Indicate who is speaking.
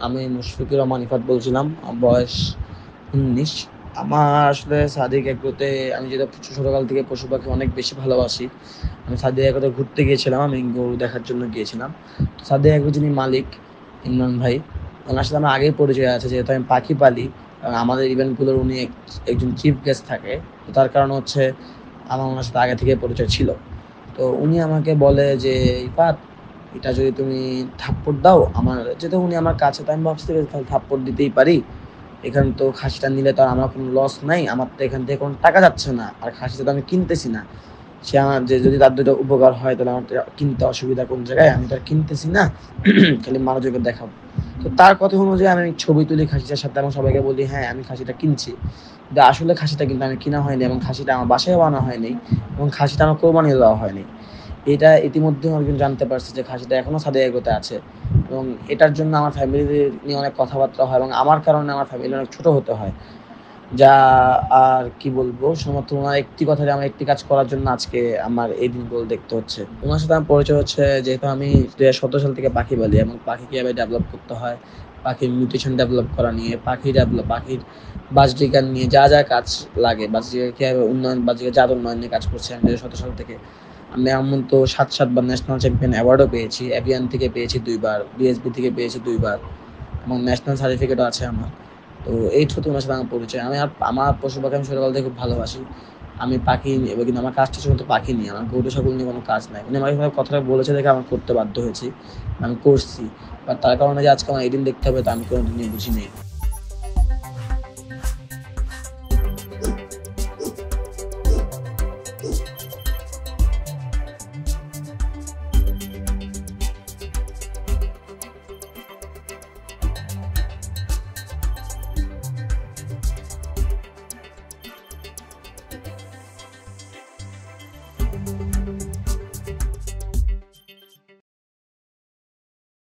Speaker 1: আমি মুশফিকুর রহমান ইফাত বলছিলাম। আমার বয়স ১৯। আমার আসলে সাদিক এগ্রোতে আমি যেটা ছোটকাল থেকে পশু পাখি অনেক বেশি ভালোবাসি। আমি সাদিক এগ্রোতে ঘুরতে গিয়েছিলাম। আমি গরু দেখার জন্য গিয়েছিলাম। তো সাদিক এগ্রোর যিনি মালিক ইমরান ভাই, ওনার সাথে আমার আগেই পরিচয় আছে যেহেতু আমি পাখি পালি। আমাদের ইভেন্টগুলোর উনি একজন চিফ গেস্ট থাকে। তো তার কারণ হচ্ছে আমার ওনার সাথে আগে থেকে পরিচয় ছিল। তো উনি আমাকে বলে যে, "ইফাত, এটা যদি তুমি থাপ্পড় দাও আমার", যেহেতু উনি আমার কাছে, তো আমি ভাবছি ঠিক আছে থাপ্পড় দিতেই পারি। এখানে তো খাসিটা নিলে তো আর আমার কোনো লস নাই। আমার তো এখান থেকে কোনো টাকা যাচ্ছে না। আর খাসিটা তো আমি কিনতেছি না। সে আমার যে যদি তার ২ টা উপকার হয় তাহলে আমার তো কিনতে অসুবিধা কোন জায়গায়? আমি তো আর কিনতেছি না। খালি মানুষজনকে দেখাবো। তো তার কথা অনুযায়ী আমি ছবি তুলি খাসিটার সাথে এবং সবাইকে বলি, "হ্যাঁ, আমি খাসিটা কিনছি।" কিন্তু আসলে খাসিটা কিন্তু আমি কিনা হয়নি এবং খাসিটা আমার বাসায়ও আনা হয়নি এবং খাসিটা আমার কোরবানিও দেওয়া হয়নি। এটা ইতিমধ্যে অনেকজন জানতে পারছে যে খাসিটা এখনো সাদে এগোতে আছে এবং এটার জন্য আমার ফ্যামিলি নিয়ে অনেক কথাবার্তা হয় এবং আমার কারণে আমার ফ্যামিলি অনেক ছোট হতে হয়। যা আর কি বলবো? শুধুমাত্র উনার একটি কথা যে আমার একটি কাজ করার জন্য আজকে আমার এই দিনগুলো দেখতে হচ্ছে। উনার সাথে আমার পরিচয় হচ্ছে যেহেতু আমি ২০১৭ সাল থেকে পাখি পালি এবং পাখি কিভাবে ডেভেলপ করতে হয়, পাখির নিউট্রিশন ডেভেলপ করা নিয়ে, পাখির বাজরিগার নিয়ে যা কাজ লাগে, বাজরিগার কিভাবে উন্নয়ন, বাজরিগার জাত উন্নয়ন নিয়ে কাজ করছি আমি ২০১৭ সাল থেকে। আমি এমন তো ৭ বার ন্যাশনাল চ্যাম্পিয়ন অ্যাওয়ার্ডও পেয়েছি। এভিয়ান থেকে পেয়েছি ২ বার, বিএসবি থেকে পেয়েছি ২ বার এবং ন্যাশনাল সার্টিফিকেটও আছে আমার। তো এই ছোট উনার সাথে আমার পরিচয়। আমার পশু-পাখি আমি ছোটবেলা থেকে খুব ভালোবাসি। আমি পাখি এবার কিন্তু আমার কাজটা শুধু পাখি নিয়ে। আমার গরু ছাগল নিয়ে কোনো কাজ নাই। উনি আমাকে এভাবে কথাটা বলেছে দেখে আমি করতে বাধ্য হয়েছি। আমি করছি। বাট তার কারণে যে আজকে আমার এই দিন দেখতে হবে তা আমি কোনদিনই বুঝি নাই।